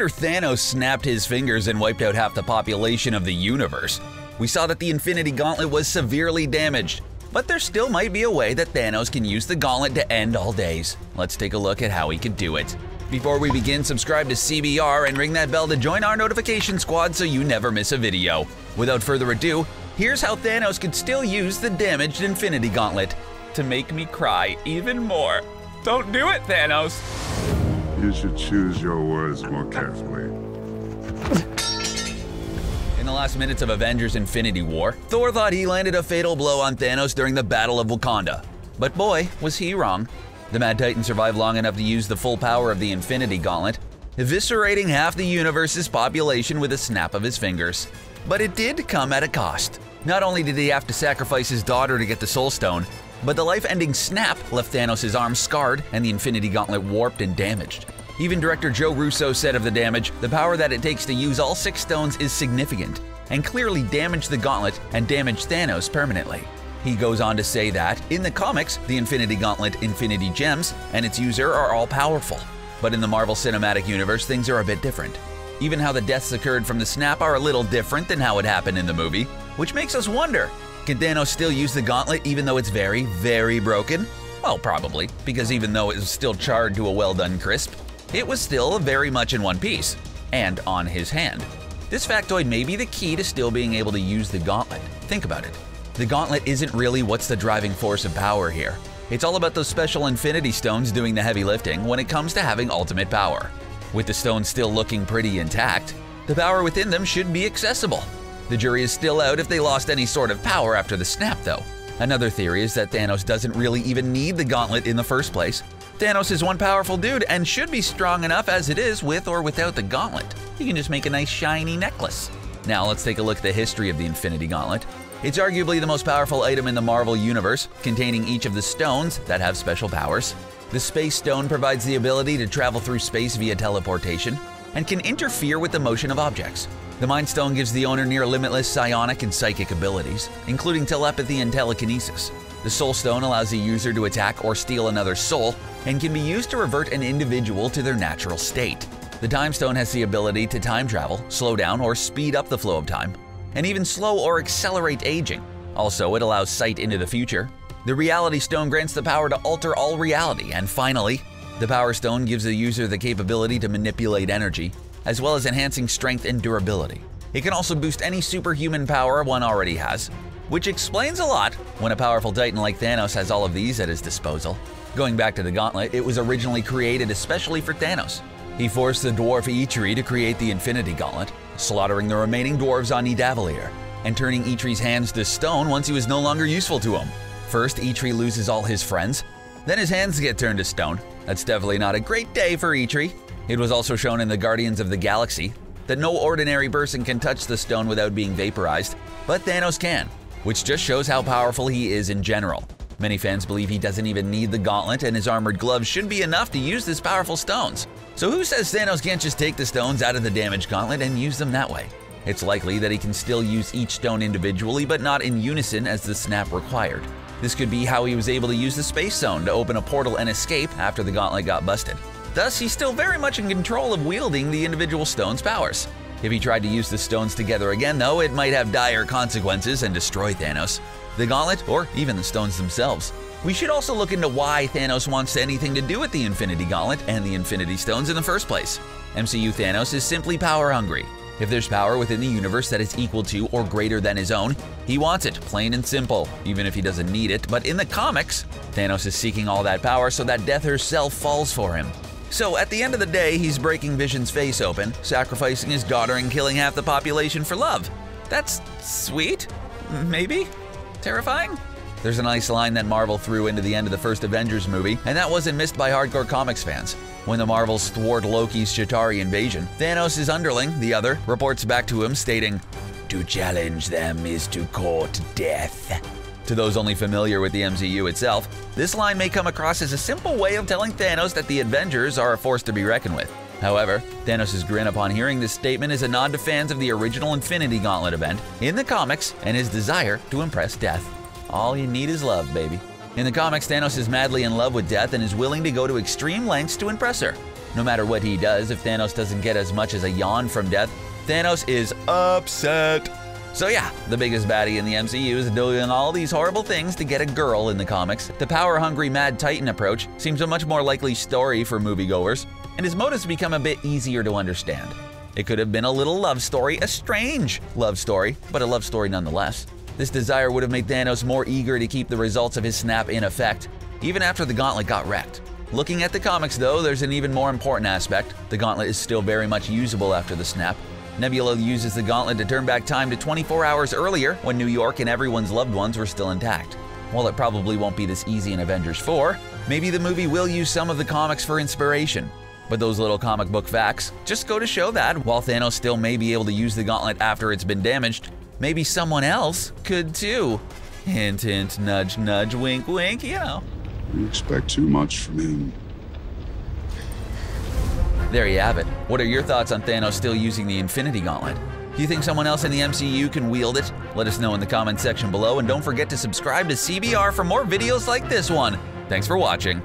After Thanos snapped his fingers and wiped out half the population of the universe, we saw that the Infinity Gauntlet was severely damaged. But there still might be a way that Thanos can use the gauntlet to end all days. Let's take a look at how he could do it. Before we begin, subscribe to CBR and ring that bell to join our notification squad so you never miss a video. Without further ado, here's how Thanos could still use the damaged Infinity Gauntlet to make me cry even more. Don't do it, Thanos! You should choose your words more carefully. In the last minutes of Avengers Infinity War, Thor thought he landed a fatal blow on Thanos during the Battle of Wakanda. But boy, was he wrong. The Mad Titan survived long enough to use the full power of the Infinity Gauntlet, eviscerating half the universe's population with a snap of his fingers. But it did come at a cost. Not only did he have to sacrifice his daughter to get the Soul Stone, but the life-ending snap left Thanos' arms scarred and the Infinity Gauntlet warped and damaged. Even director Joe Russo said of the damage, the power that it takes to use all 6 stones is significant, and clearly damaged the gauntlet and damaged Thanos permanently. He goes on to say that, in the comics, the Infinity Gauntlet Infinity Gems and its user are all powerful. But in the Marvel Cinematic Universe, things are a bit different. Even how the deaths occurred from the snap are a little different than how it happened in the movie, which makes us wonder, can Thanos still use the gauntlet even though it's very, very broken? Well, probably, because even though it was still charred to a well-done crisp, it was still very much in one piece, and on his hand. This factoid may be the key to still being able to use the gauntlet. Think about it. The gauntlet isn't really what's the driving force of power here. It's all about those special Infinity Stones doing the heavy lifting when it comes to having ultimate power. With the stones still looking pretty intact, the power within them should be accessible. The jury is still out if they lost any sort of power after the snap, though. Another theory is that Thanos doesn't really even need the gauntlet in the first place. Thanos is one powerful dude and should be strong enough as it is with or without the gauntlet. He can just make a nice shiny necklace. Now let's take a look at the history of the Infinity Gauntlet. It's arguably the most powerful item in the Marvel Universe, containing each of the stones that have special powers. The Space Stone provides the ability to travel through space via teleportation and can interfere with the motion of objects. The Mind Stone gives the owner near limitless psionic and psychic abilities, including telepathy and telekinesis. The Soul Stone allows the user to attack or steal another soul and can be used to revert an individual to their natural state. The Time Stone has the ability to time travel, slow down or speed up the flow of time, and even slow or accelerate aging. Also, it allows sight into the future. The Reality Stone grants the power to alter all reality, and finally, the Power Stone gives the user the capability to manipulate energy, as well as enhancing strength and durability. It can also boost any superhuman power one already has, which explains a lot when a powerful Titan like Thanos has all of these at his disposal. Going back to the gauntlet, it was originally created especially for Thanos. He forced the dwarf Eitri to create the Infinity Gauntlet, slaughtering the remaining dwarves on Nidavellir, and turning Eitri's hands to stone once he was no longer useful to him. First, Eitri loses all his friends, then his hands get turned to stone. That's definitely not a great day for Eitri. It was also shown in the Guardians of the Galaxy that no ordinary person can touch the stone without being vaporized, but Thanos can, which just shows how powerful he is in general. Many fans believe he doesn't even need the gauntlet and his armored gloves should be enough to use these powerful stones. So who says Thanos can't just take the stones out of the damaged gauntlet and use them that way? It's likely that he can still use each stone individually but not in unison as the snap required. This could be how he was able to use the Space Stone to open a portal and escape after the gauntlet got busted. Thus, he's still very much in control of wielding the individual stones' powers. If he tried to use the stones together again, though, it might have dire consequences and destroy Thanos, the gauntlet, or even the stones themselves. We should also look into why Thanos wants anything to do with the Infinity Gauntlet and the Infinity Stones in the first place. MCU Thanos is simply power hungry. If there's power within the universe that is equal to or greater than his own, he wants it, plain and simple, even if he doesn't need it. But in the comics, Thanos is seeking all that power so that death herself falls for him. So at the end of the day, he's breaking Vision's face open, sacrificing his daughter and killing half the population for love. That's sweet? Maybe? Terrifying? There's a nice line that Marvel threw into the end of the first Avengers movie, and that wasn't missed by hardcore comics fans. When the Marvels thwart Loki's Chitauri invasion, Thanos' underling, the Other, reports back to him stating, "To challenge them is to court death." To those only familiar with the MCU itself, this line may come across as a simple way of telling Thanos that the Avengers are a force to be reckoned with. However, Thanos' grin upon hearing this statement is a nod to fans of the original Infinity Gauntlet event in the comics and his desire to impress death. All you need is love, baby. In the comics, Thanos is madly in love with death and is willing to go to extreme lengths to impress her. No matter what he does, if Thanos doesn't get as much as a yawn from death, Thanos is upset. So yeah, the biggest baddie in the MCU is doing all these horrible things to get a girl in the comics. The power-hungry Mad Titan approach seems a much more likely story for moviegoers, and his motives become a bit easier to understand. It could have been a little love story, a strange love story, but a love story nonetheless. This desire would have made Thanos more eager to keep the results of his snap in effect, even after the gauntlet got wrecked. Looking at the comics though, there's an even more important aspect. The gauntlet is still very much usable after the snap. Nebula uses the gauntlet to turn back time to 24 hours earlier when New York and everyone's loved ones were still intact. While it probably won't be this easy in Avengers 4, maybe the movie will use some of the comics for inspiration. But those little comic book facts just go to show that, while Thanos still may be able to use the gauntlet after it's been damaged, maybe someone else could too. Hint, hint, nudge, nudge, wink, wink, you know. You expect too much from him. There you have it. What are your thoughts on Thanos still using the Infinity Gauntlet? Do you think someone else in the MCU can wield it? Let us know in the comment section below, and don't forget to subscribe to CBR for more videos like this one. Thanks for watching.